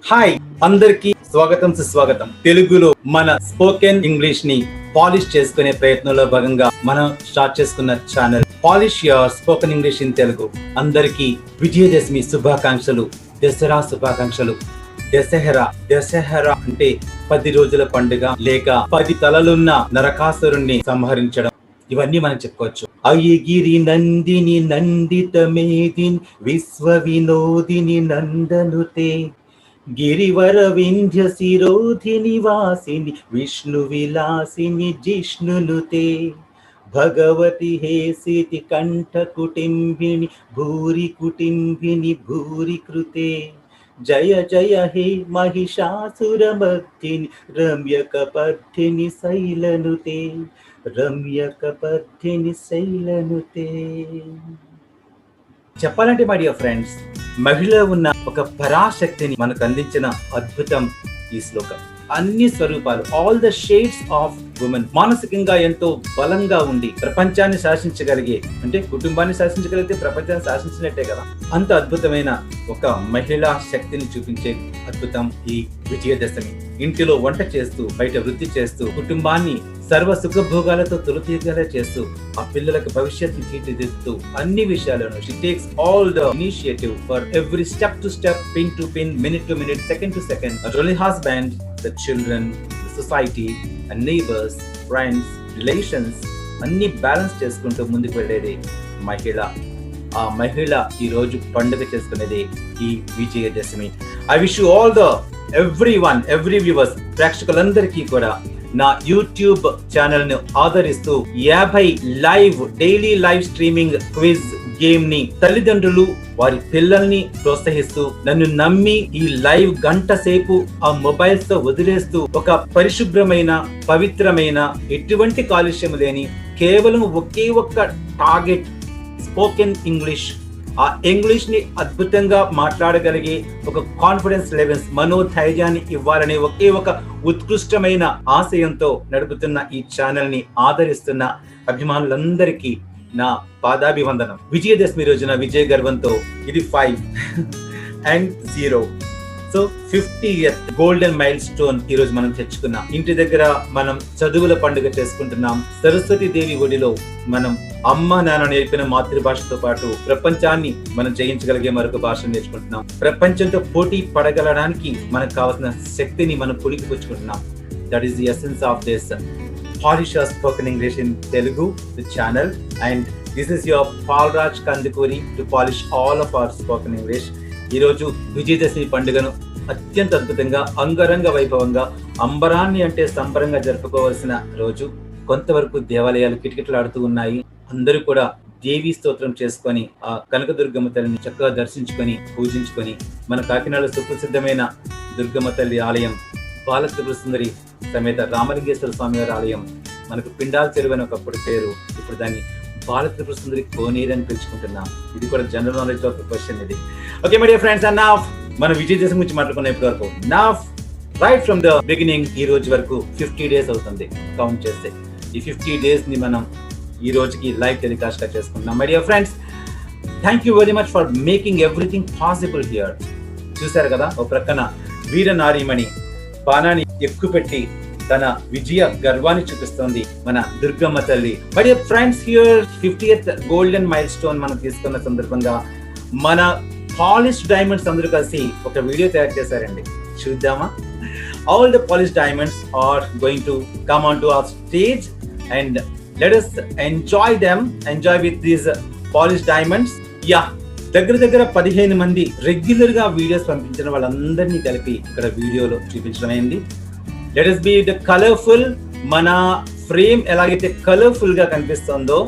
Hi అందరికి స్వాగతం సుస్వాగతం. తెలుగులో మన స్పోకెన్ ఇంగ్లీష్ ని పాలిష్ చేసుకునే ప్రయత్నంలో భాగంగా మనం స్టార్ట్ చేసుకున్న channel polish your spoken English in Telugu. అందరికి విజయదశమి శుభాకాంక్షలు, దసరా శుభాకాంక్షలు. దశహరా అంటే 10 రోజుల పండుగ, లేక 10 తలలున్న నరకాసురుణ్ణి సంహరించడం, ఇవన్నీ మనం చెప్పుకోవచ్చు. అయ్యగిరి నందిని నందిత మేదిన్ విశ్వ వినోదిని నందనుతే గిరివర వింధ్య శిరోధిని వాసిని విష్ణు విలాసిని జిష్ణునుతే భగవతి హేసితి కంఠ కుటుంబిని భూరి కుటుంబిని భూరి కృతే జయ జయ హే మహిషాసురమర్దిని రమ్యకపర్ధిని శైలనుతే రమ్యకపర్ధిని శైలనుతే. చెప్పాలంటే మై డియర్ ఫ్రెండ్స్, మహిళలో ఉన్న ఒక పరాశక్తిని మనకు అందించిన అద్భుతం ఈ శ్లోకం. అన్ని స్వరూపాలు, all the shades of women, మానసికంగా ఎంతో బలంగా ఉండి ప్రపంచాన్ని శాసించగలిగే, అంటే కుటుంబాన్ని శాసించగలిగితే ప్రపంచాన్ని శాసించినట్టే కదా, అంత అద్భుతమైన ఒక మహిళా శక్తిని చూపించే అద్భుతం ఈ విజయదశమి. ఇంటిలో వంట చేస్తూ, బయట వృత్తి చేస్తూ, కుటుంబాన్ని సర్వ సుఖభోగాలతో తొలితీగలా చేస్తూ, ఆ పిల్లలకు భవిష్యత్తు తీర్చిదిద్దుతూ, అన్ని విషయాలను she takes all the initiative for every step to step, pin to pin, minute to minute, second to second. Not only husband, the children, the society, and neighbors, friends, relations, అన్ని బ్యాలెన్స్ చేసుకుంటూ ముందుకు వెళ్ళేది మహిళ. ఆ మహిళ ఈ రోజు పండుగ చేసుకునేది ఈ Vijayadashami. I wish you all the every viewers, ప్రేక్షకులందరికీ కూడా నా యూట్యూబ్ ఛానల్ ను ఆదరిస్తూ 50 daily live streaming quiz game ని తల్లిదండ్రులు వారి పిల్లల్ని ప్రోత్సహిస్తూ, నన్ను నమ్మి ఈ లైవ్ గంట సేపు ఆ మొబైల్స్ తో వదిలేస్తూ, ఒక పరిశుభ్రమైన, పవిత్రమైన, ఎటువంటి కాలుష్యం లేని, కేవలం ఒకే ఒక్క టార్గెట్, స్పోకెన్ ఇంగ్లీష్. ఆ ఇంగ్లీష్ ని అద్భుతంగా మాట్లాడగలిగే ఒక కాన్ఫిడెన్స్ లెవెల్స్, మనోధైర్యాన్ని ఇవ్వాలనే ఒకే ఒక ఉత్కృష్టమైన ఆశయంతో నడుపుతున్న ఈ ఛానల్ ని ఆదరిస్తున్న అభిమానులందరికీ నా పాదాభివందనం. విజయదశమి రోజున విజయ గర్వంతో ఇది 5 and 0. So 50th golden mile stone ఈ రోజు మనం తెచ్చుకున్నాం. ఇంటి దగ్గర మనం చదువుల పండుగ చేసుకుంటున్నాం. సరస్వతి దేవి ఒడిలో మనం అమ్మ నాన్న నేర్పిన మాతృభాషతో పాటు ప్రపంచాన్ని మనం జయించగలిగే మరొక భాషను నేర్చుకుంటున్నాం. ప్రపంచంతో పోటీ పడగలడానికి మనకు కావాల్సిన శక్తిని మనం పుణికిపుచ్చుకుంటున్నాం. That is the essence of this Polish Your Spoken English in Telugu, the channel, and this is your Palraj Kandukuri to polish all of our spoken English. ఈ రోజు విజయదశమి పండుగను అత్యంత అద్భుతంగా, అంగరంగ వైభవంగా, అంబరాన్ని అంటే సంబరంగా జరుపుకోవాల్సిన రోజు. కొంతవరకు దేవాలయాలు కిటకిటలాడుతూ ఉన్నాయి. అందరూ కూడా దేవీ స్తోత్రం చేసుకొని, ఆ కనకదుర్గమ్మ తల్లిని చక్కగా దర్శించుకొని, పూజించుకొని, మన కాకినాడలో సుప్రసిద్ధమైన దుర్గమ్మ తల్లి ఆలయం, బాల త్రిపుర సుందరి సమేత రామలింగేశ్వర స్వామి వారి ఆలయం, మనకు పిండాల చెరువు అని ఒకప్పుడు పేరు, ఇప్పుడు దాన్ని బాల త్రిపుర సుందరి కోనేరు అని పిలుచుకుంటున్నాం. ఇది కూడా జనరల్ నాలెడ్జ్ ఆఫ్ క్వశ్చన్ ఇది. Okay my dear friends, and now మనం విజయదశమి గురించి మాట్లాడుకున్న ఇప్పటి వరకు, now right from the beginning ఈ రోజు వరకు 50 days అవుతుంది కౌంట్ చేస్తే. ఈ 50 days ని మనం ఈ రోజుకి లైవ్ టెలికాస్ట్ గా చేసుకుంటున్నాం. My dear friends, thank you very much for making everything possible here. చూశారు కదా, ఓ ప్రక్కన వీర నారీమణి బాణాన్ని ఎక్కుపెట్టి తన విజయ గర్వాన్ని చూపిస్తోంది మన దుర్గమ్మ తల్లి. But friends, here 50th golden mile stone మనం తీసుకున్న సందర్భంగా మన పాలిష్ డైమండ్స్ అందరూ కలిసి ఒక వీడియో తయారు చేశారండి. చూద్దామా? All the polish diamonds are going to come on to our stage and let us enjoy with these polish diamonds. Yeah, దగ్గర 15 మంది రెగ్యులర్ గా వీడియోస్ పంపించిన వాళ్ళందరినీ కలిపి ఇక్కడ వీడియోలో చూపించడం అయింది. Let us be the colourful. మన ఫ్రేమ్ ఎలాగైతే కలర్ఫుల్ గా కనిపిస్తుందో,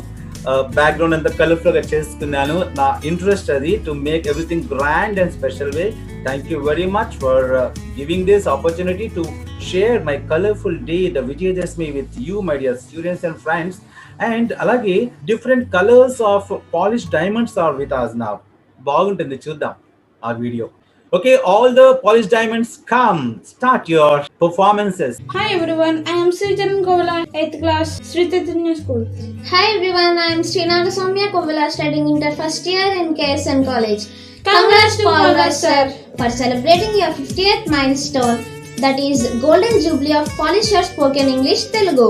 బ్యాక్గ్రౌండ్ అంతా కలర్ఫుల్ గా చేసుకున్నాను. నా ఇంట్రెస్ట్ అది, to make everything grand and special way. Thank you very much for giving this opportunity to share my colourful day, the Vijayadashami, with you my dear students and friends. And అలాగే different colours of polish diamonds are with us now. బాగుంటుంది, చూద్దాం ఆ video. Okay, all the polished diamonds, come, start your performances. Hi everyone, I am Sricharan Kovala, 8th class, Sri Chaitanya School. Hi everyone, I am Srinaga Soumya Kovala, studying inter first year in KSN College. Congrats to all of us, sir. for celebrating your 50th milestone, that is Golden Jubilee of Polish Your Spoken English Telugu.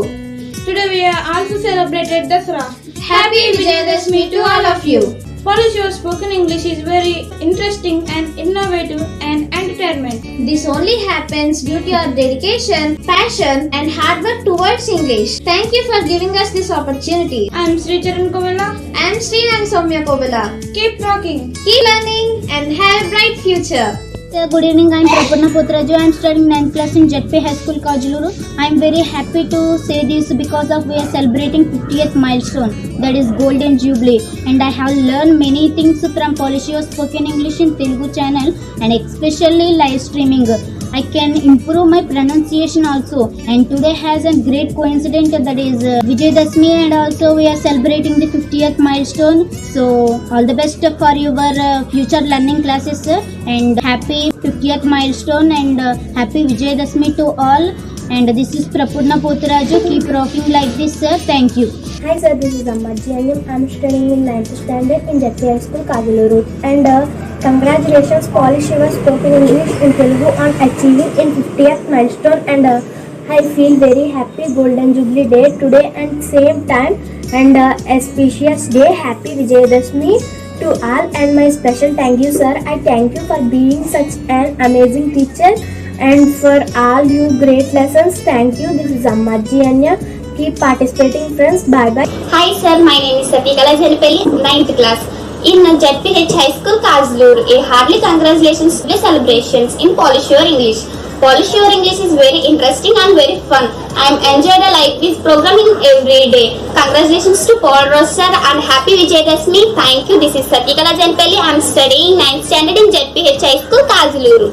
Today we are also celebrated Dasara. Happy Vijayadashmi to all of you. Polish your spoken English is very interesting and innovative and entertainment. This only happens due to your dedication, passion and hard work towards English. Thank you for giving us this opportunity. I am Sri Charan Kovila. I am Srinang Soumya Kovila. Keep rocking. Keep learning and have a bright future. Good evening, I am Prapanna Putraju. I am studying 9th class in JP High School, Kajuluru. I am very happy to say this because of we are celebrating 50th milestone, that is Golden Jubilee, and I have learned many things from Polish Your Spoken English in Telugu channel and especially live streaming. I can improve my pronunciation also, and today has a great coincidence, that is Vijayadashmi, and also we are celebrating the 50th milestone. So all the best for your future learning classes, and happy 50th milestone and happy Vijayadashmi to all. And this is Prapanna Putraju. Keep rocking like this, sir. Thank you. Hi sir, this is Ammaji Anyam. I am studying in 9th standard in JP High School, Kajuluru. And congratulations Polish Your Spoken English in Telugu on achieving in 50th milestone. And I feel very happy Golden Jubilee Day today and same time. And auspicious day, happy Vijayadashmi to all. And my special thank you sir. I thank you for being such an amazing teacher and for all you great lessons. Thank you. This is Ammaji Anyam. Keep participating friends. Bye bye. Hi sir, my name is Satikala Janipelli, 9th class in JPH High School, Kajuluru. A hearty congratulations to the celebrations in Polish Your English. Polish Your English is very interesting and very fun. I am enjoyed like this programming every day. Congratulations to Paul Ross sir and happy Vijayadashmi. Thank you. This is Satikala Janipelli. I am studying 9th standard in JPH High School, Kajuluru.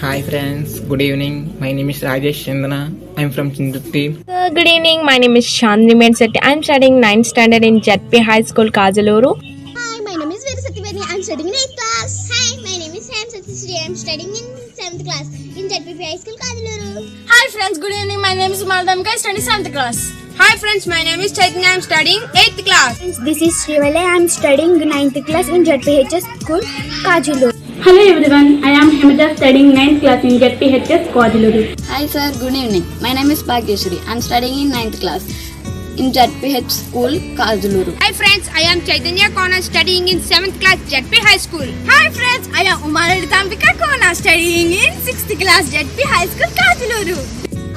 Hi friends, good evening. My name is Rajesh Chandana. I am from Chindutti. Good evening, my name is Chandni Medsetti. I am studying 9th standard in JP High School, Kajuluru. Hi, my name is Vera Satyavani. I am studying in 8th class. Hi, my name is Sam Satyasri. I am studying in 7th class in JPP High School, Kajuluru. Hi friends, good evening. My name is Maldamka. I study 7th class. Hi friends, my name is Chaitanya. I am studying 8th class. This is Srivalai. I am studying 9th class in JPHS School, Kajuluru. Hello everyone, I am Hemida studying 9th class in JPHS Kajuluru. Hi sir, good evening. My name is Bhagyashree. I am studying in 9th class in JPH School, Kajuluru. Hi friends, I am Chaitanya Kona studying in 7th class JP High School. Hi friends, I am Umaraditambika Kona studying in 6th class JP High School, Kajuluru.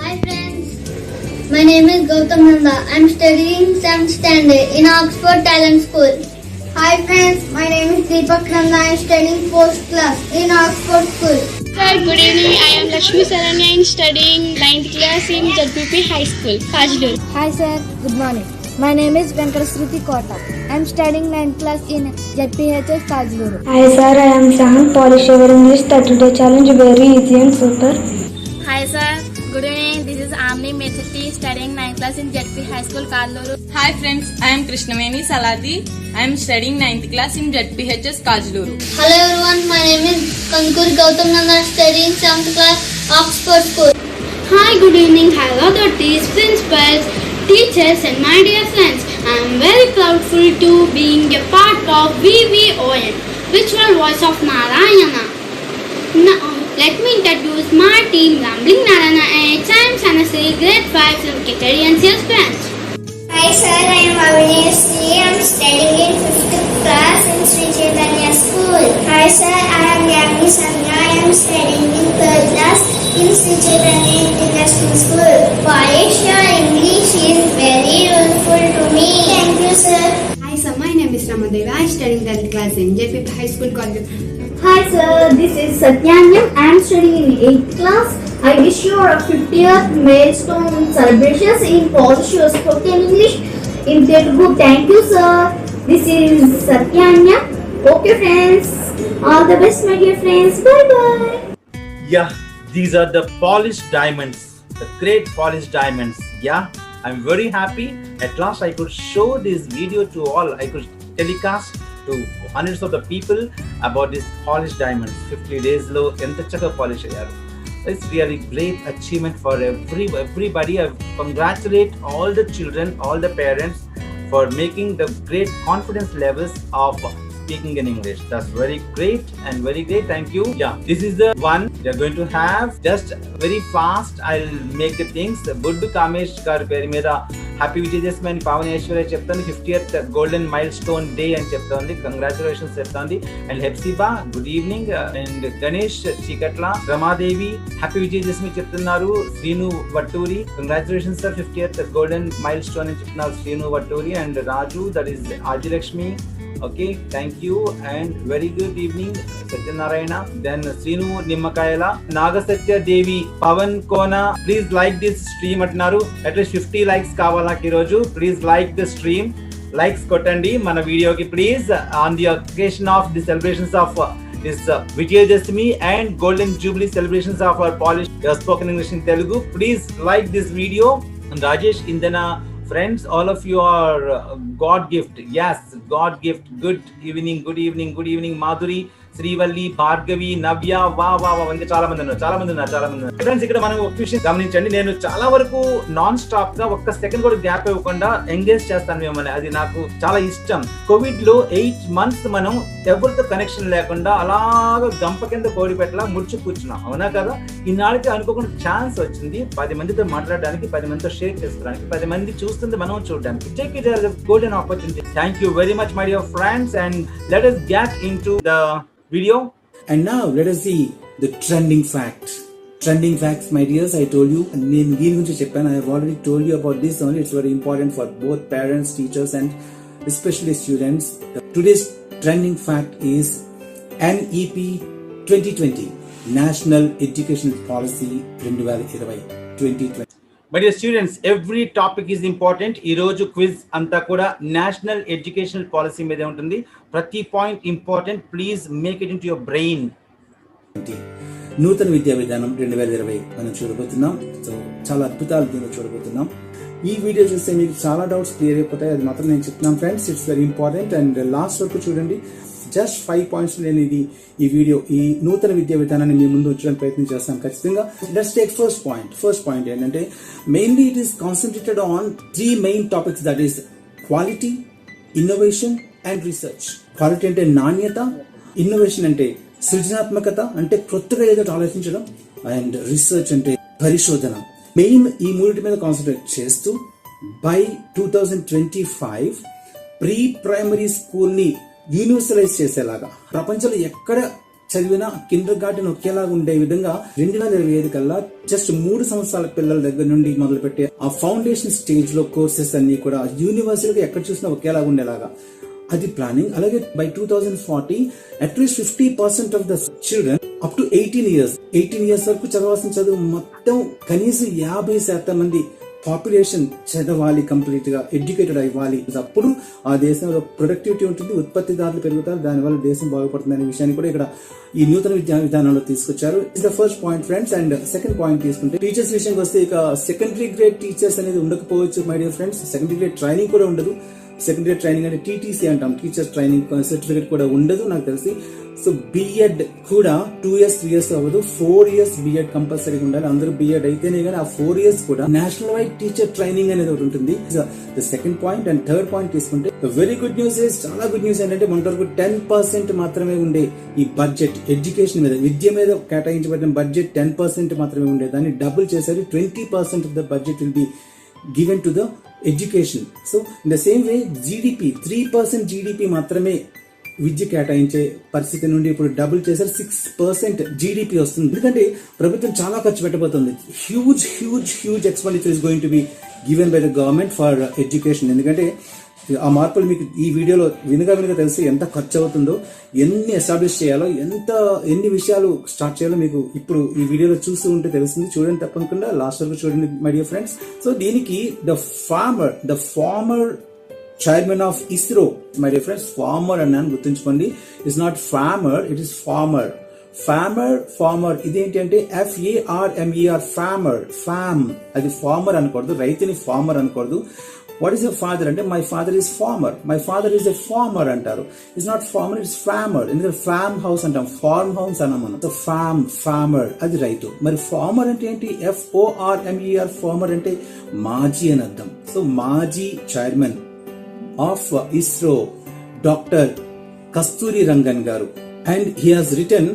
Hi friends, my name is Gautam Nanda. I am studying 7th standard in Oxford Talent School. Hi friends, my name is Deepak Nanda. I am studying 4th class in Oxford School. Sir, good evening. I am Lakshmi Saranya. I am studying 9th class in JPP High School, Kajuluru. Hi sir, good morning. My name is Venkatashruti Kota. I am studying 9th class in JPHS Kajuluru. Hi sir, I am Shahan. Polish Your English 30-day challenge very easy and super. Hi sir, good evening. This is Amni Medsetti studying 9th class in JP High School, Kajuluru. Hi friends, I am Krishnaveni Salati. I am studying 9th class in JPHS Kajuluru. Hello everyone, my name is Kankur Gautam Nanda. I am studying 7th class Oxford School. Hi, good evening. Hello authorities, principals, teachers and my dear friends. I am very proudful to being a part of VVON, Virtual Voice of Narayana. Now, let me introduce my team, Rambling Narayana and I am Sanasri, grade 5 from Kitari NCS branch. Hi sir, I am Avineshri. I am studying in 5th class in Sri Chaitanya School. Hi sir, I am Yagni Sandra. I am studying in 3rd class in Sri Chaitanya International School. Polish Your English is very useful to me. Thank you sir. Hi sir, my name is Ramadeva. I am studying 10th class in JP High School, Kajuluru. Hi sir, this is Satyanyam. I am studying in 8th class. I wish you a 50th milestone celebrations in Polish Your Spoken English in Telugu. Thank you sir. This is Satyanyam. Okay friends, all the best my dear friends. Bye bye. Yeah, these are the polished diamonds, the great polished diamonds. Yeah, I'm very happy. At last I could show this video to all. I could telecast to hundreds of the people about this polished diamonds. 50 days low, enta chaka polish ayyaru. It's really great achievement for everybody. I congratulate all the children, all the parents for making the great confidence levels of speaking in English. That's very great and very great. Thank you. Yeah, this is the one we are going to have. Just very fast, I'll make the things. Buddu Kamesh garu peri meeda happy Vijayadashmi ani Pavaneshwari cheptandi. 50th golden milestone day ani cheptandi. Congratulations cheptandi. And Hepsiba, good evening. And Ganesh Chikatla, Ramadevi, happy Vijayadashmi cheptunnaru. Srinu Vatturi, congratulations sir, 50th golden milestone ani cheptunnaru Srinu Vatturi. And Raju, that is Ajilakshmi. Okay, thank you and very good evening Satyanarayana. Then Srinu Nimmakayala, Nagasatya Devi, Pavan Kona, please like this stream atnaru. At least 50 likes kavala ki roju. Please like the stream. Likes kotandi mana video ki please, on the occasion of the celebrations of this Vijayadashmi and Golden Jubilee celebrations of our polished spoken English in Telugu. Please like this video. And Rajesh Indana, friends, all of you are God gift. Yes, God gift. Good evening, good evening, good evening. Madhuri, Srivalli, Bhargavi, Navya, వా ఇంకా చాలా మంది ఉన్నారు. Friends, ఇక్కడ మనం ఒక విషయం గమనించండి. నేను చాలా వరకు నాన్ స్టాప్ గా ఒక్క సెకండ్ కూడా గ్యాప్ ఇవ్వకుండా ఎంగేజ్ చేస్తాను మిమ్మల్ని. అది నాకు చాలా ఇష్టం. కోవిడ్ లో 8 months మనం ఎవరితో కనెక్షన్ లేకుండా అలాగా గంప కింద కోడిపెట్టలా ముడిచి కూర్చున్నాం, అవునా కదా? ఈనాడికి అనుకోకుండా ఛాన్స్ వచ్చింది 10 మందితో మాట్లాడడానికి, 10 మందితో షేర్ చేసుకోవడానికి, 10 మంది చూస్తుంది మనం చూడడానికి. Take it as a golden opportunity. Thank you very much, my dear friends, and let us get into the video. And now let us see the trending facts. Trending facts, my dears, I told you, నేను దీని గురించి చెప్పాను. I have already told you about this only. It's very important for both parents, teachers and especially students. Today's trending fact is NEP 2020, National Education Policy 2020. My dear students, every topic is important. ఈ రోజు quiz అంతా కూడా national educational policy మీదే ఉంటుంది. ప్రతి point important. Please make it into your brain. నూతన విద్యా విధానం 2020 మనం చూడబోతున్నాం. సో చాలా అద్భుతాలు దీనిలో చూడబోతున్నాం. ఈ వీడియో చూస్తే మీకు చాలా డౌట్స్ క్లియర్ అయిపోతాయి. అది మాత్రం నేను చెప్తున్నాను friends. It's very important. And last వరకు చూడండి. జస్ట్ 5 points నేను ఈ వీడియో ఈ నూతన విద్యా విధానాన్ని మీ ముందు ఉంచడానికి ప్రయత్నం చేస్తాను ఖచ్చితంగా. లెట్స్ టేక్ ఫస్ట్ పాయింట్ ఏంటంటే mainly it is concentrated on 3 main topics, that is quality, innovation and research. Quality అంటే నాణ్యత, ఇన్నోవేషన్ అంటే సృజనాత్మకత, అంటే కొత్తగా ఏదో ఆలోచించడం, అండ్ రీసెర్చ్ అంటే పరిశోధన. మెయిన్ ఈ మూడింటి మీద కాన్సన్ట్రేట్ చేస్తూ బై 2025 ప్రీ ప్రైమరీ స్కూల్ ని యూనివర్సలైజ్ చేసేలాగా, ప్రపంచంలో ఎక్కడ చదివినా కిండర్ గార్డెన్ ఒకేలాగా ఉండే విధంగా 2025 కల్లా జస్ట్ 3 సంవత్సరాల పిల్లల దగ్గర నుండి మొదలు పెట్టే ఆ ఫౌండేషన్ స్టేజ్ లో కోర్సెస్ అన్ని కూడా యూనివర్సల్గా ఎక్కడ చూసినా ఒకేలాగా ఉండేలాగా అది ప్లానింగ్. అలాగే by 2040 at least 50% of the children up to 18 years వరకు చదవాల్సిన చదువు మొత్తం కనీసం 50% మంది పాపులేషన్ చదవాలి, కంప్లీట్ గా ఎడ్యుకేటెడ్ అవ్వాలి. అప్పుడు ఆ దేశంలో ప్రొడక్టివిటీ ఉంటుంది, ఉత్పత్తిదారులు పెరుగుతారు, దానివల్ల దేశం బాగుపడుతుంది అనే విషయాన్ని కూడా ఇక్కడ ఈ నూతన విద్యా విధానంలో తీసుకొచ్చారు. Is the first point friends. And second point తీసుకుంటే టీచర్స్ విషయానికి వస్తే ఇక సెకండరీ గ్రేడ్ టీచర్స్ అనేది ఉండకపోవచ్చు my dear friends. Secondary grade training కూడా ఉండదు. సెకండరీ ట్రైనింగ్ అంటే టీటీసీ అంటాం, టీచర్స్ ట్రైనింగ్ సర్టిఫికేట్ కూడా ఉండదు నాకు తెలిసి. సో బిఎడ్ కూడా 2 years 3 years అవ్వదు, 4 years బిఎడ్ కంపల్సరీగా ఉండాలి. అందరూ బిఎడ్ అయితేనే కానీ ఆ 4 years కూడా నేషనల్ వైడ్ టీచర్ ట్రైనింగ్ అనేది ఒకటి ఉంటుంది. The second point. And third point తీసుకుంటే వెరీ గుడ్ న్యూస్ ఇస్, చాలా గుడ్ న్యూస్ ఏంటంటే మనకు 10% మాత్రమే ఉండే ఈ బడ్జెట్ ఎడ్యుకేషన్ మీద, విద్య మీద కేటాయించబడిన బడ్జెట్ 10% మాత్రమే ఉండే దాన్ని డబుల్ చేశారు. 20% of the budget will be given to the education. So in the same way GDP 3% GDP మాత్రమే విద్య కేటాయించే పరిస్థితి నుండి ఇప్పుడు డబుల్ చేశారు. 6% జీడిపి వస్తుంది. ఎందుకంటే ప్రభుత్వం చాలా ఖర్చు పెట్టబోతుంది. Huge expenditure is going to be given by the government for education. ఎందుకంటే ఆ మార్పులు మీకు ఈ వీడియోలో వినగా తెలిసి ఎంత ఖర్చు అవుతుందో, ఎన్ని ఎస్టాబ్లిష్ చేయాలో, ఎన్ని విషయాలు స్టార్ట్ చేయాలో మీకు ఇప్పుడు ఈ వీడియోలో చూస్తూ ఉంటే తెలుస్తుంది. చూడండి, తప్పకుండా లాస్ట్ వరకు చూడండి మై డియర్ ఫ్రెండ్స్. సో దీనికి the former chairman of ISRO my dear friends, former అన్నాను గుర్తుంచుకోండి. It's not farmer, it is former. Farmer ఇదేంటి అంటే FARMER, ఫామ్. అది ఫార్మర్ అనకూడదు, రైతుని ఫార్మర్ అనకూడదు. వాట్ ఈస్ యర్ ఫాదర్ అంటే my father is farmer, my father is a farmer అంటారు. It's not farmer, it's farmer. ఎందుకంటే ఫార్మ్ హౌస్ అంటాం, ఫార్మ్ హౌస్ అన్నాం మనం. సో ఫార్మర్ అది రైతు. మరి ఫార్మర్ అంటే ఏంటి? FORMER. ఫార్మర్ అంటే మాజీ అని అర్థం. సో మాజీ chairman of ISRO doctor Kasturi Rangan గారు. And he has written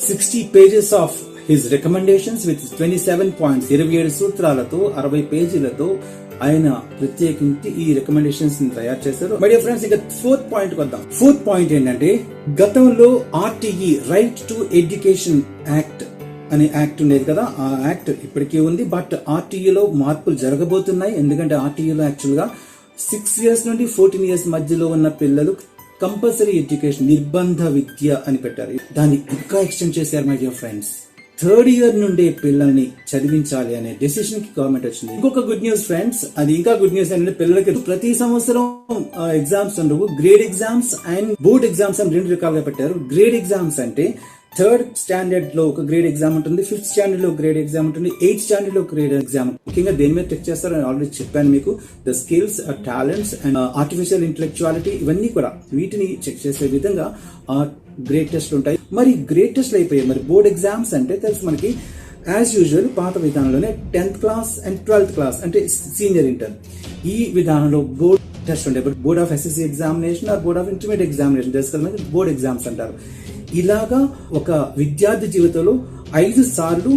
60 pages of his recommendations with 27 points, 27 సూత్రాలతో 60 పేజీలతో ఆయన ప్రత్యేకించి ఈ రికమెండేషన్స్ ని తయారు చేశారు. మై డియర్ ఫ్రెండ్స్, ఇక 4th పాయింట్ వద్దాం. 4th పాయింట్ ఏంటంటే, గతంలో RTE right to education act అనే యాక్ట్ ఉండేది కదా, ఆ యాక్ట్ ఇప్పటికీ ఉంది. బట్ RTEలో మార్పులు జరగబోతున్నాయి. ఎందుకంటే RTEలో యాక్చువల్ గా 6 years నుండి 14 years మధ్యలో ఉన్న పిల్లలు కంపల్సరీ ఎడ్యుకేషన్, నిర్బంధ విద్య అని పెట్టారు. దాన్ని ఇంకా ఎక్స్టెండ్ చేశారు my dear friends. 3rd year నుండే పిల్లల్ని చదివించాలి అనే డెసిషన్ కి గవర్నమెంట్ వచ్చింది. ఇంకొక గుడ్ న్యూస్ ఫ్రెండ్స్, అది ఇంకా గుడ్ న్యూస్ ఏంటంటే, పిల్లలకి ప్రతి సంవత్సరం ఎగ్జామ్స్ ఉండవు. Grade exams and board exams అని 2 రకాలుగా పెట్టారు. గ్రేడ్ ఎగ్జామ్స్ అంటే 3rd స్టాండర్డ్ లో ఒక గ్రేడ్ ఎగ్జామ్ ఉంటుంది, 5th స్టాండర్డ్ లో గ్రేడ్ ఎగ్జామ్ ఉంటుంది, 8th స్టాండర్డ్ లో గ్రేడ్ ఎగ్జామ్. ముఖ్యంగా దేని మీద చెక్ చేస్తారు అని ఆల్రెడీ చెప్పాను మీకు. The skills, talents and artificial intellectuality, ఇవన్నీ కూడా వీటిని చెక్ చేసే విధంగా గ్రేడ్ టెస్ట్లు ఉంటాయి. మరి గ్రేడ్ టెస్ట్లు అయిపోయాయి. మరి బోర్డ్ ఎగ్జామ్స్ అంటే తెలుసు మనకి, యాజ్ యూజువల్ పాత విధానంలోనే 10th class and 12th class అంటే సీనియర్ ఇంటర్, ఈ విధానంలో బోర్డ్ టెస్ట్ ఉంటాయి. Board of SSC examination or board of intermediate examination తెలుసు కదా, బోర్డ్ ఎగ్జామ్స్ అంటారు. ఇలాగా ఒక విద్యార్థి జీవితంలో 5 సార్లు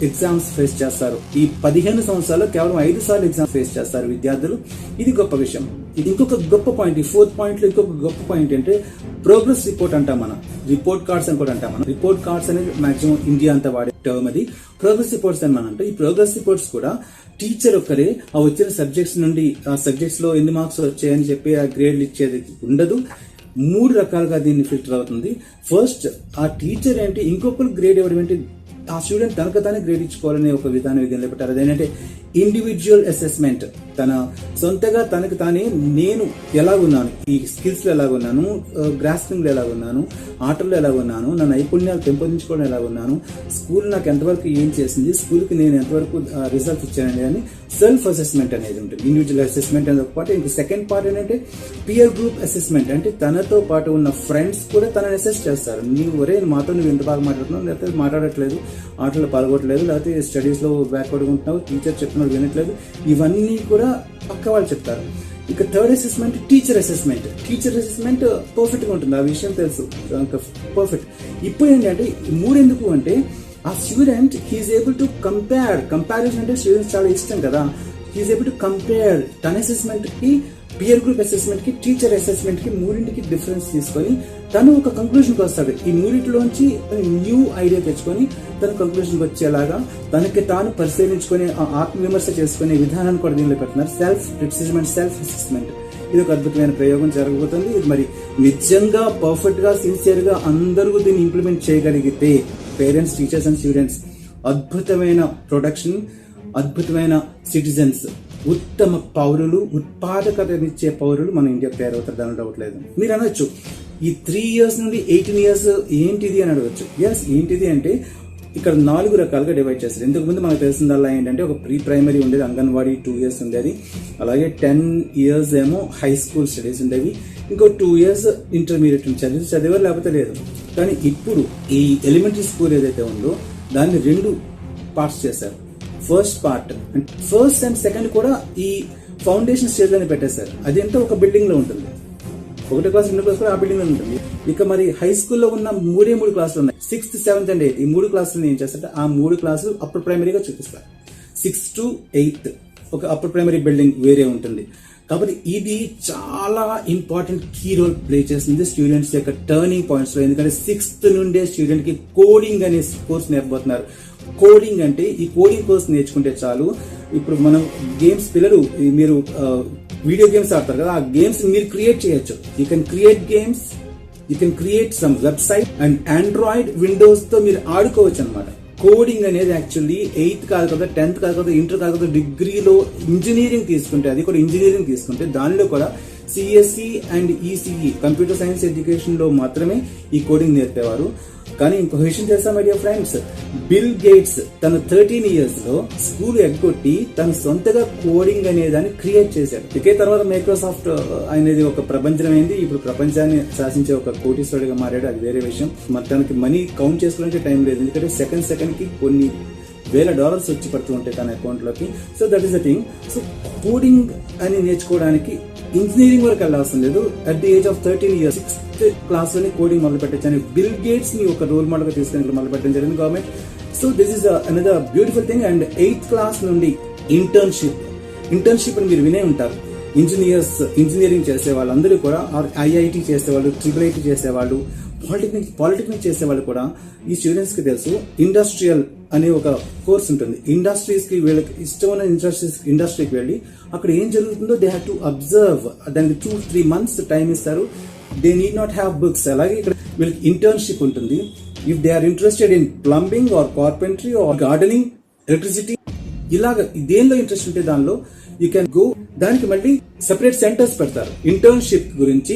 ఎగ్జామ్స్ ఫేస్ చేస్తారు. ఈ 15 సంవత్సరాల్లో కేవలం 5 సార్లు ఎగ్జామ్ ఫేస్ చేస్తారు విద్యార్థులు. ఇది గొప్ప విషయం. ఇది ఇంకొక గొప్ప పాయింట్. ఈ 4th పాయింట్ లో ఇంకొక గొప్ప పాయింట్ ఏంటంటే, ప్రోగ్రెస్ రిపోర్ట్ అంటాం మనం, రిపోర్ట్ కార్డ్స్ అని కూడా అంటాం మనం. రిపోర్ట్ కార్డ్స్ అనేది మాక్సిమం ఇండియా అంతా వాడే టర్మ్ అది. ప్రోగ్రెస్ రిపోర్ట్స్ అని మనం అంటే, ఈ ప్రోగ్రెస్ రిపోర్ట్స్ కూడా టీచర్ ఒక్కరే ఆ వచ్చిన సబ్జెక్ట్స్ నుండి ఆ సబ్జెక్ట్స్ లో ఎన్ని మార్క్స్ వచ్చాయని చెప్పి ఆ గ్రేడ్లు ఇచ్చేది ఉండదు. 3 రకాలుగా దీన్ని ఫిల్టర్ అవుతుంది. ఫస్ట్, ఆ టీచర్ ఏంటి ఇంకొకరు గ్రేడ్ ఇవ్వడం ఏంటి, ఆ స్టూడెంట్ తనకు తానే గ్రేడ్ ఇచ్చుకోవాలనే ఒక విధానం పెట్టారు. అదేంటంటే ఇండివిజువల్ అసెస్మెంట్. తన సొంతగా తనకు తానే నేను ఎలాగున్నాను, ఈ స్కిల్స్ లో ఎలాగున్నాను, గ్రాస్పింగ్ లో ఎలాగున్నాను, ఆటల్లో ఎలాగున్నాను, నా నైపుణ్యాలు పెంపొందించుకోవడం ఎలాగున్నాను, స్కూల్ నాకు ఎంతవరకు ఏం చేసింది, స్కూల్కి నేను ఎంతవరకు రిజల్ట్స్ ఇచ్చానని అని సెల్ఫ్ అసెస్మెంట్ అనేది ఉంటుంది. ఇండివిజువల్ అసెస్మెంట్ అనేది ఒక పార్ట్. ఇంక సెకండ్ పార్ట్ ఏంటంటే పియర్ గ్రూప్ అసెస్మెంట్. అంటే తనతో పాటు ఉన్న ఫ్రెండ్స్ కూడా తనని అసెస్ చేస్తారు. మాతో నువ్వు ఎంత బాగా మాట్లాడుతున్నావు, లేకపోతే మాట్లాడట్లేదు, ఆటలో పాల్గొట్టలేదు, లేకపోతే స్టడీస్ లో బ్యాక్వర్డ్ ఉంటున్నావు, టీచర్ చెప్పినట్టు వినట్లేదు, ఇవన్నీ కూడా పక్క వాళ్ళు చెప్తారు. ఇక 3rd assessment teacher assessment. Teacher assessment perfect గా ఉంటుంది, ఆ విషయం తెలుసు, పర్ఫెక్ట్. ఇప్పుడు ఏంటంటే 3 ఎందుకు అంటే, ఆ student he's able to comparison అంటే స్టూడెంట్స్ చాలా ఇష్టం కదా. హీఈస్ ఏబుల్ టు కంపేర్ తన అసెస్మెంట్ కి, పియర్ గ్రూప్ అసెస్మెంట్ కి, టీచర్ అసెస్మెంట్ కి, 3కి డిఫరెన్స్ తీసుకొని తను ఒక కంక్లూజన్కి వస్తాడు. ఈ 3లోంచి న్యూ ఐడియా తెచ్చుకొని తన కంక్లూజన్కి వచ్చేలాగా తనకి తాను పరిశీలించుకొని ఆత్మవిమర్శ చేసుకునే విధానాన్ని కూడా దీనిలో పెడుతున్నారు. Self criticism and self assessment. ఇది ఒక అద్భుతమైన ప్రయోగం జరగబోతుంది. ఇది మరి నిజంగా పర్ఫెక్ట్ గా, సిన్సియర్ గా అందరూ దీన్ని ఇంప్లిమెంట్ చేయగలిగితే, పేరెంట్స్, టీచర్స్ అండ్ స్టూడెంట్స్, అద్భుతమైన ప్రొడక్షన్, అద్భుతమైన సిటిజన్స్, ఉత్తమ పౌరులు, ఉత్పాదకతనిచ్చే పౌరులు మన ఇండియాకు తయారవుతారు, దాని డౌట్ లేదు. మీరు అనొచ్చు, ఈ 3 years నుండి 18 years ఏంటిది అని అడగచ్చు. ఎస్, ఏంటిది అంటే ఇక్కడ 4 రకాలుగా డివైడ్ చేస్తారు. ఇంతకు ముందు మనకు తెలిసిందల్లా ఏంటంటే, ఒక ప్రీ ప్రైమరీ ఉండేది, అంగన్వాడీ 2 years ఉండేది, అలాగే 10 years ఏమో హై స్కూల్ స్టడీస్ ఉండేవి, ఇంకో 2 years ఇంటర్మీడియట్ చదివారు, లేకపోతే లేదు. కానీ ఇప్పుడు ఈ ఎలిమెంటరీ స్కూల్ ఏదైతే ఉందో దాన్ని 2 పార్ట్స్ చేశారు. First part, first and second కూడా ఈ ఫౌండేషన్ స్టేజ్ లోనే పెట్టేశారు. అది ఎంత ఒక బిల్డింగ్ లో ఉంటుంది, 1వ క్లాస్ 2వ క్లాస్ కూడా ఆ బిల్డింగ్ లో ఉంటుంది. ఇక మరి హై స్కూల్లో ఉన్న 3 క్లాసులు ఉన్నాయి, 6th, 7th అండ్ 8th. ఈ 3 క్లాసులు ఏం చేస్తారంటే, ఆ 3 క్లాసులు అప్పర్ ప్రైమరీగా చూపిస్తారు. 6th to 8th ఒక అప్పర్ ప్రైమరీ బిల్డింగ్ వేరే ఉంటుంది. కాబట్టి ఇది చాలా ఇంపార్టెంట్ కీ రోల్ ప్లే చేస్తుంది స్టూడెంట్స్ యొక్క టర్నింగ్ పాయింట్స్ లో. ఎందుకంటే 6th నుండే స్టూడెంట్ కి కోడింగ్ అనే కోర్స్ నేర్పబోతున్నారు. కోడింగ్ అంటే, ఈ కోడింగ్ కోర్స్ నేర్చుకుంటే చాలు. ఇప్పుడు మనం గేమ్స్, పిల్లలు మీరు వీడియో గేమ్స్ ఆడతారు కదా, ఆ గేమ్స్ మీరు క్రియేట్ చేయొచ్చు. You can create games, you can create some website and Android, Windows తో మీరు ఆడుకోవచ్చు అనమాట. కోడింగ్ అనేది యాక్చువల్లీ 8th కాదు కదా, 10th కాదు కదా, ఇంటర్ కాదు కదా, డిగ్రీలో ఇంజనీరింగ్ తీసుకుంటే, అది కూడా ఇంజనీరింగ్ తీసుకుంటే దానిలో కూడా CSE and ECE computer science education లో మాత్రమే ఈ కోడింగ్ నేర్పేవారు. కానీ ఇంకో విషయం తెలుసా my dear friends, bill gates తన 13 years లో స్కూల్ ఎగ్గొట్టి తను సొంతగా కోడింగ్ అనే దాన్ని క్రియేట్ చేశాడు. ఇకే తర్వాత మైక్రోసాఫ్ట్ అనేది ఒక ప్రపంచమైంది. ఇప్పుడు ప్రపంచాన్ని శాసించే ఒక కోటీశ్వరుడిగా మారాడు, అది వేరే విషయం. మరి తనకి మనీ కౌంట్ చేసుకోవడానికి టైం లేదు, ఎందుకంటే సెకండ్ కి కొన్ని $1,000 వచ్చి పడుతూ ఉంటాయి తన అకౌంట్ లోకి. So that is the thing. So coding అని నేర్చుకోవడానికి ఇంజనీరింగ్ వరకు వెళ్ళాల్సిన లేదు. At the age of 13 years 6th class లోనే కోడింగ్ మొదలు పెట్టచ్చు అని బిల్ గేట్స్ ని ఒక రోల్ మోడల్ గా తీసుకుని మొదలు పెట్టడం జరిగింది government. So this is another beautiful thing. And 8th class నుండి ఇంటర్న్షిప్ అని మీరు వినే ఉంటారు. ఇంజనీరింగ్ చేసే వాళ్ళందరూ కూడా, IIT చేసేవాళ్ళు, IIIT చేసేవాళ్ళు, పాలిటెక్నిక్ చేసేవాళ్ళు కూడా ఈ స్టూడెంట్స్ కి తెలుసు ఇండస్ట్రియల్ అనే ఒక కోర్స్ ఉంటుంది. ఇండస్ట్రీస్ కి వీళ్ళకి ఇష్టమైన ఇండస్ట్రీకి వెళ్ళి అక్కడ ఏం జరుగుతుందో దే హ్యావ్ టు అబ్జర్వ్. దానికి 2-3 months టైం ఇస్తారు. They need not have books. అలాగే ఇక్కడ వీళ్ళకి ఇంటర్న్షిప్ ఉంటుంది. If they are interested in plumbing or carpentry or gardening, electricity, ఇలాగ దేనిలో ఇంట్రెస్ట్ ఉంటే దానిలో యూ కెన్ గో. దానికి మళ్ళీ సెపరేట్ సెంటర్స్ పెడతారు. ఇంటర్న్షిప్ గురించి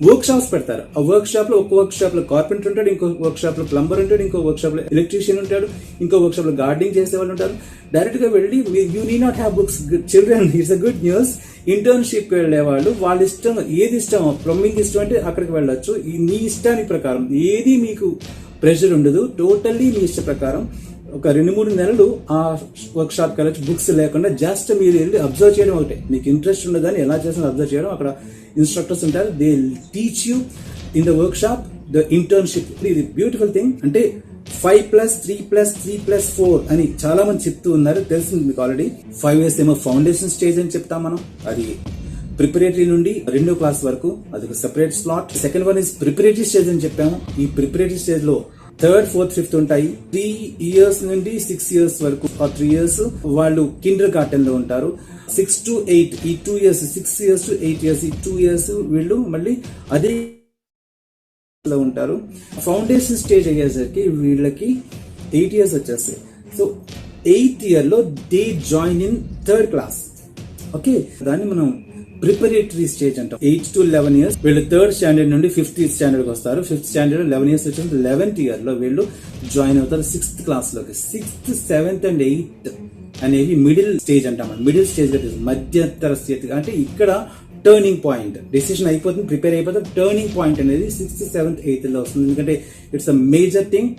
వర్క్ షాప్స్ పెడతారు. ఆ వర్క్ షాప్ లో, ఒక వర్క్ షాప్ లో కార్పెంటర్ ఉంటాడు, ఇంకో వర్క్ షాప్ లో ప్లంబర్ ఉంటాడు, ఇంకో వర్క్ షాప్ లో ఎలక్ట్రీషియన్ ఉంటాడు, ఇంకో వర్క్ షాప్ లో గార్డెనింగ్ చేసే వాళ్ళు ఉంటారు. డైరెక్ట్ గా వెళ్ళి you need not have books. Children, it's a good news. Internship వెళ్లే వాళ్ళు వాళ్ళ ఇష్టం, ఏది ఇష్టం, ప్లంబింగ్ ఇష్టం అంటే అక్కడికి వెళ్ళొచ్చు. మీ ఇష్టానికి ప్రకారం ఏది మీకు ప్రెషర్ ఉండదు. టోటల్లీ మీ ఇష్ట ప్రకారం ఒక 2-3 నెలలు ఆ వర్క్ షాప్ కి వెళ్ళచ్చు, బుక్స్ లేకుండా. జస్ట్ మీరు వెళ్ళి అబ్జర్వ్ చేయడం ఒకటే. మీకు ఇంట్రెస్ట్ ఉండదని ఎలా చేసిన అబ్జర్వ్ చేయడం. అక్కడ ఇన్స్ట్రక్టర్స్ ఉంటారు. They teach you in the work shop the internship. ఇది బ్యూటిఫుల్ థింగ్. అంటే 5+3+3+4 అని చాలా మంది చెప్తూ ఉన్నారు. తెలిసింది మీకు ఆల్రెడీ. 5 years ఏమో ఫౌండేషన్ స్టేజ్ అని చెప్తాం మనం. అది ప్రిపరేటరీ నుండి 2వ క్లాస్ వరకు, అది ఒక separate slot. Second one is preparatory stage అని చెప్పాము. ఈ ప్రిపరేటరీ స్టేజ్ లో 3rd, 4th, 5th ఉంటాయి. 3 years నుండి 6 years వరకు, 3 years వాళ్ళు కిండర్ గార్టెన్ లో ఉంటారు. 6 to 8 ఈ 2 years, 6 years to 8 years ఈ 2 years వీళ్ళు మళ్ళీ అదే లో ఉంటారు. ఫౌండేషన్ స్టేజ్ అయ్యేసరికి వీళ్ళకి 8 years వచ్చేస్తాయి. సో 8th year లో they join in 3rd class. Okay, దాన్ని మనం ప్రిపరేటరీ స్టేజ్ అంటాం. 8 to 11 years వీళ్ళు 3rd standard నుండి 5th standard కి వస్తారు. 5th standard 11 years వచ్చిన 11th year లో వీళ్ళు జాయిన్ అవుతారు 6th class లోకి. 6th, 7th and 8th అనేవి మిడిల్ స్టేజ్ అంటాం. మిడిల్ స్టేజ్ మధ్యంతర స్థితి. అంటే ఇక్కడ టర్నింగ్ పాయింట్, డెసిషన్ అయిపోతుంది, ప్రిపేర్ అయిపోతుంది. టర్నింగ్ పాయింట్ అనేది 6th, 7th, 8th లో వస్తుంది. ఎందుకంటే it's a major thing.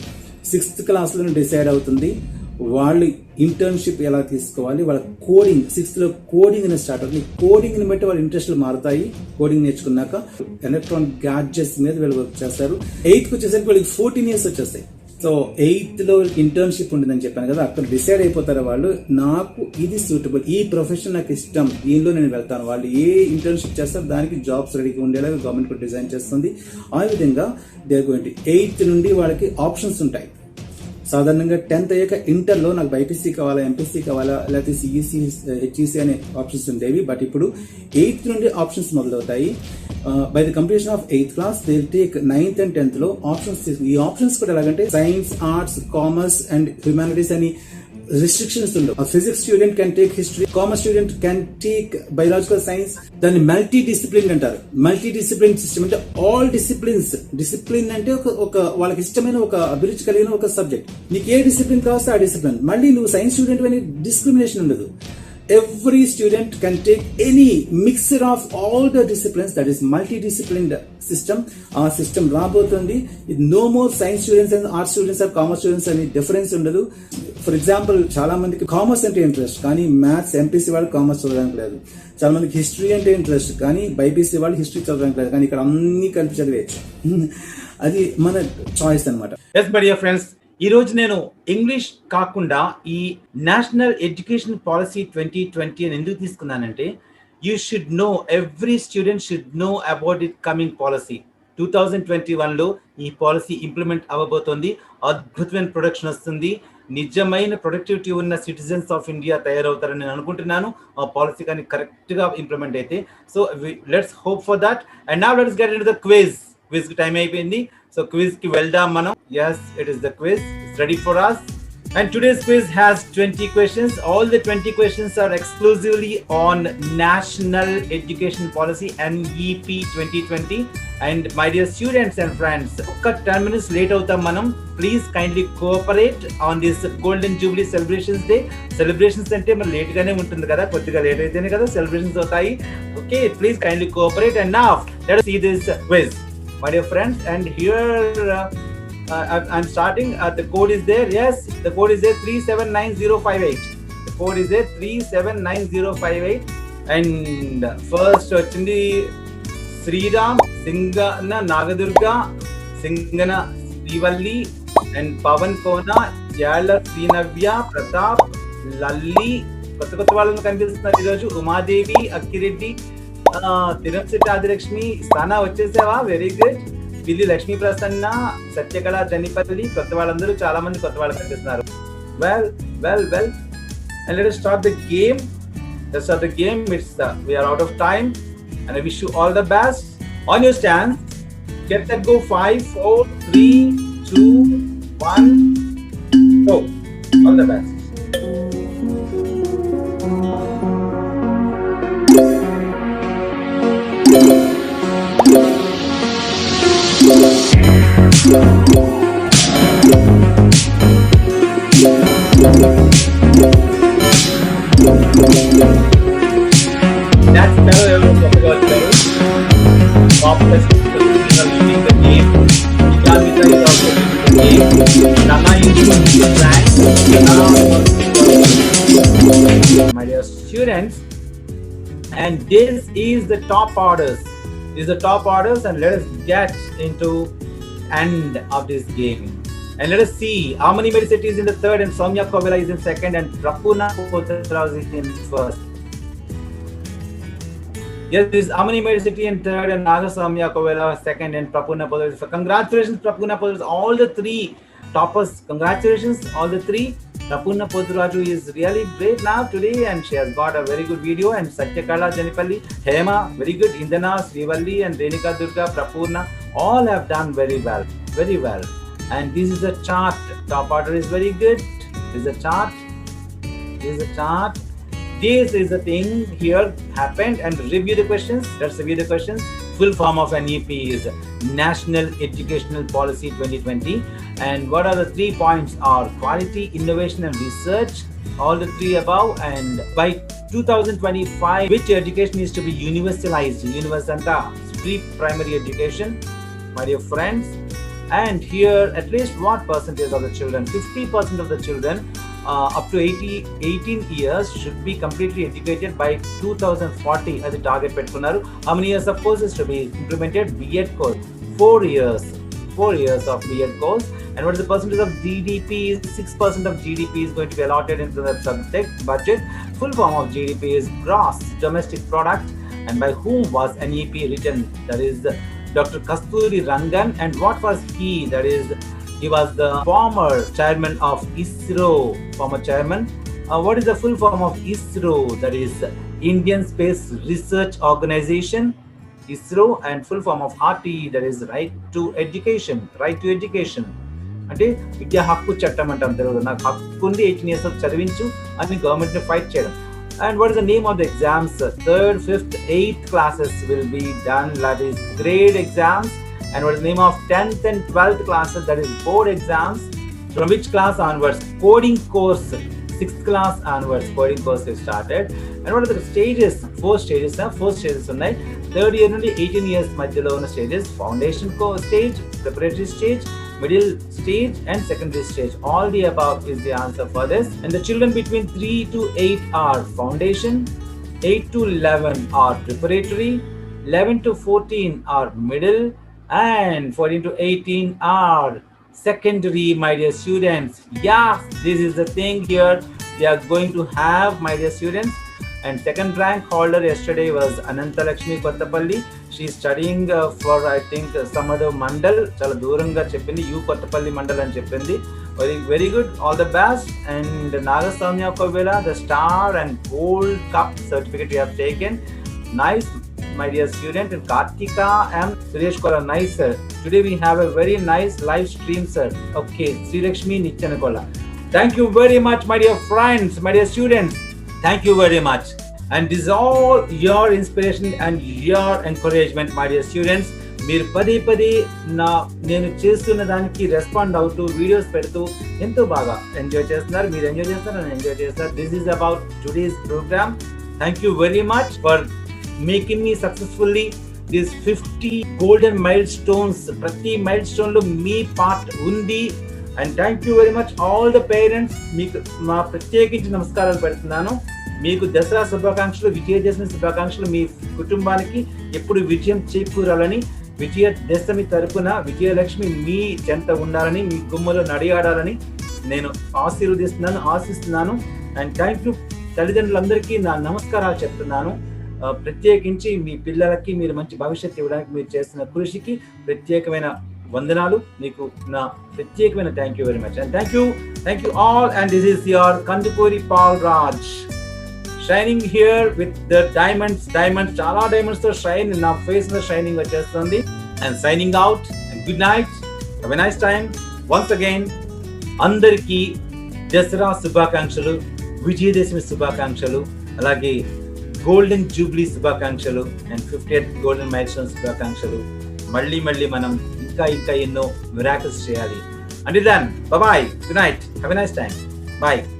6th class లో డిసైడ్ అవుతుంది వాళ్ళు ఇంటర్న్షిప్ ఎలా తీసుకోవాలి. వాళ్ళ కోడింగ్ 6th లో కోడింగ్ అనేది స్టార్ట్ అవుతుంది. కోడింగ్ ని బట్టి వాళ్ళ ఇంట్రెస్ట్లు మారుతాయి. కోడింగ్ నేర్చుకున్నాక ఎలక్ట్రానిక్ గ్యాడ్జెట్స్ మీద వీళ్ళు వర్క్ చేస్తారు. 8th వచ్చేసరికి వాళ్ళకి 14 years వచ్చేస్తాయి. సో 8th లో ఇంటర్న్షిప్ ఉంటుందని చెప్పాను కదా, అక్కడ డిసైడ్ అయిపోతారు వాళ్ళు. నాకు ఇది సూటబుల్, ఈ ప్రొఫెషన్ నాకు ఇష్టం, దీనిలో నేను వెళ్తాను. వాళ్ళు ఏ ఇంటర్న్షిప్ చేస్తారు దానికి జాబ్స్ రెడీగా ఉండేలాగా గవర్నమెంట్ కూడా డిజైన్ చేస్తుంది. ఆ విధంగా they are going to 8th నుండి వాళ్ళకి ఆప్షన్స్ ఉంటాయి. సాధారణంగా 10th అయ్యాక ఇంటర్లో నాకు బైపీసీ కావాలా, ఎంపీసీ కావాలా, లేకపోతే సిఈసీ, హెచ్ఈసీ అనే ఆప్షన్స్ ఉండేవి. బట్ ఇప్పుడు 8th నుండి ఆప్షన్స్ మొదలవుతాయి. By the completion of 8th class they will take 9th and 10th లో ఆప్షన్స్. ఈ ఆప్షన్స్ కూడా ఎలాగంటే science, arts, commerce and humanities అని restrictions ఉండవు. A physics student can take history, commerce student can take biological science. దాన్ని multi discipline అంటారు. Multi discipline system అంటే all disciplines. Discipline అంటే ఒక వాళ్ళకి ఇష్టమైన ఒక అభిరుచి కలిగిన ఒక సబ్జెక్ట్. నీకు ఏ డిసిప్లిన్ కావస్తే ఆ డిసిప్లిన్. మళ్ళీ నువ్వు సైన్స్ స్టూడెంట్ అని డిస్క్రిమినేషన్ ఉండదు. Every student can take any mixture of all the disciplines, that is multidisciplined system. Our system రాబోతుంది. No more science students and art students or commerce students అని difference ఉండదు. For example చాలా మందికి commerce అంటే interest, కానీ maths MPC వాళ్ళు commerce చదవడానికి లేదు. చాలా మందికి హిస్టరీ అంటే ఇంట్రెస్ట్, కానీ బైపీసీ వాళ్ళు హిస్టరీ చదవడానికి లేదు. కానీ ఇక్కడ అన్ని కలిపి చదివేయచ్చు. అది మన చాయిస్ అనమాట. ఎస్ మై డియర్ ఫ్రెండ్స్, ఈ రోజు నేను ఇంగ్లీష్ కాకుండా ఈ నేషనల్ ఎడ్యుకేషన్ పాలసీ 2020 అని ఎందుకు తీసుకున్నానంటే, you should know, every student should know about it coming policy. 2021లో ఈ పాలసీ ఇంప్లిమెంట్ అవ్వబోతోంది. అద్భుతమైన ప్రొడక్షన్ వస్తుంది. నిజమైన ప్రొడక్టివిటీ ఉన్న సిటిజన్స్ ఆఫ్ ఇండియా తయారవుతారని నేను అనుకుంటున్నాను ఆ పాలసీ కానీ కరెక్ట్ గా ఇంప్లిమెంట్ అయితే. So let's hope for that. And now let's get into the quiz. Quiz కి టైం అయిపోయింది. సో క్విజ్ కి వెళ్దాం మనం. yes, it is the quiz. It's ready for us. And today's quiz has 20 questions. All the 20 questions are exclusively on National Education Policy NEP 2020. And my dear students and friends, 10 minutes late avtam manam. Please kindly cooperate on this Golden Jubilee Celebrations Day. Celebrations ante mar late gaane untundi kada, koddiga late aitene kada celebrations avutayi. Okay, please kindly cooperate. And now let us see this quiz, my dear friends. And here I'm starting. The code is there. Yes, the code is there, 379058. The code is there, 379058. And first వచ్చింది Sriram, Singana Nagadurga, Singana Srivalli and Pawan కోన, యాళ్ళ శ్రీనవ్య, ప్రతాప్, లల్లి, కొత్త వాళ్ళని కనిపిస్తున్నారు ఈరోజు. ఉమాదేవి, అక్కిరెడ్డి, తిరుమశెట్టి ఆదిలక్ష్మి, స్థానా వచ్చేసావా? Very good. పిల్లి లక్ష్మీ ప్రసన్న, సత్యకళ, జనిపల్లి, కొత్త వాళ్ళందరూ చాలా మంది కొత్త వాళ్ళు కనిపిస్తున్నారు. Well and let us start the game. We are out of time and I wish you all the best. On your stand, get that go. 5 4 3 2 1 go. All the best. That's better. Leading the game. Nikamita is also leading the game. Nana is running the track. My dear students, and this is the top orders. And let us get into end of this game. And let us see how many Medicity is in the third and Soumya Kovila is in second and Prapuna Potra is in first. Yes, this is Amani Medicity in third and Naga Soumya Kovila second and Prapuna Potra. So congratulations Prapuna Potra, all the three toppers. Congratulations all the three. Prapuna Potraju is really great now today and she has got a very good video. And Satyakala, Janipalli, Hema, very good. Indana, Srivalli and Renika Durga, Prapurna all have done very well. And this is a chart. Top order is very good. This is a chart. This is the thing here happened. And review the questions. Let's review the questions. Full form of NEP is National Educational Policy 2020. And what are the 3 points are quality, innovation and research. All the 3 above. And by 2025, which education is to be universalized? Universanta, pre-primary education, my dear friends. And here at least what percentage of the children? 50% of the children up to 18 years should be completely educated by 2040 as a target pettunaru. How many years of course is to be implemented? B.Ed course 4 years of B.Ed course. And what is the percentage of GDP? 6% of GDP is going to be allotted into the subject budget. Full form of GDP is gross domestic product. And by whom was NEP written? That is Dr. Kasturi Rangan. And what was he? That is, he was the former chairman of ISRO. What is the full form of ISRO? That is Indian Space Research Organization, ISRO. And full form of RTE, that is Right to Education. అంటే విద్యా హక్కు చట్టం అంటాం తెలుగులో. నాకు హక్కు ఉంది 18 years చదివించు అని గవర్నమెంట్ ఫైట్ చేయడం. And what is the name of the exams? 3rd, 5th, 8th classes will be done. That is grade exams. And what is the name of 10th and 12th classes? That is board exams. From which class onwards? Coding course. 6th class onwards, coding course is started. And what are the stages? 4 stages. 4 stages ఉన్నాయి. 3rd year నుండి 18 years మధ్యలో ఉన్న stages. Foundation stage, preparatory stage, middle stage and secondary stage. All the above is the answer for this. And the children between 3 to 8 are foundation, 8 to 11 are preparatory, 11 to 14 are middle, and 14 to 18 are secondary, my dear students. Yeah, this is the thing here we are going to have, my dear students. And second rank holder yesterday was Ananta Lakshmi Kottapalli. She is studying for I think some other mandal. Chala duranga cheppindi, U Kottapalli mandal ani cheppindi. Very good, all the best. And Naga Soumya Kovila, the star and gold cup certificate you have taken. Nice, my dear student. And Kartika M. Suresh Kola, nice sir. Today we have a very nice live stream, sir. Okay, Sri Lakshmi Nichanakola. Thank you very much, my dear friends, my dear students. Thank you very much. And this is all your inspiration and your encouragement, my dear students. మీరు పదే నేను చేస్తున్న దానికి respond అవుతూ videos పెడుతూ ఎంతో బాగా enjoy చేస్తున్నారు. మీరు ఎంజాయ్ చేస్తున్నారు, నేను ఎంజాయ్ చేస్తున్నారు. This is about today's program. Thank you very much for making me successfully this 50 golden milestones. ప్రతి మైల్ స్టోన్ లో మీ పార్ట్ ఉంది. And thank you very much all the parents. మీకు మా ప్రత్యేకించి నమస్కారాలు పెడుతున్నాను. మీకు దసరా శుభాకాంక్షలు, విజయదశమి శుభాకాంక్షలు. మీ కుటుంబానికి ఎప్పుడు విజయం చేకూరాలని, విజయదశమి తరపున విజయలక్ష్మి మీ చెంత ఉండాలని, మీ గుమ్మలో నడియాడాలని నేను ఆశిస్తున్నాను. అండ్ థ్యాంక్ యూ తల్లిదండ్రులందరికీ నా నమస్కారాలు చెప్తున్నాను. ప్రత్యేకించి మీ పిల్లలకి మీరు మంచి భవిష్యత్తు ఇవ్వడానికి మీరు చేస్తున్న కృషికి ప్రత్యేకమైన వందనాలు. మీకు నా ప్రత్యేకమైన thank you very much. And thank you all. And this is your Kandukuri Paul Raj shining here with the diamonds. చాలా డైమండ్స్ తో షైన్ నా ఫేస్ లో షైనింగ్ వచ్చేస్తుంది. And signing out. And good night. Have a nice time. Once again అందరికీ దసరా శుభాకాంక్షలు, విజయదశమి శుభాకాంక్షలు, అలాగే golden jubilee శుభాకాంక్షలు and 50th golden milestone శుభాకాంక్షలు. మళ్ళీ మనం ఇంకా ఎన్నో మిరాకిల్స్ చేయాలి. Until then, bye-bye. Good night. Have a nice time. Bye.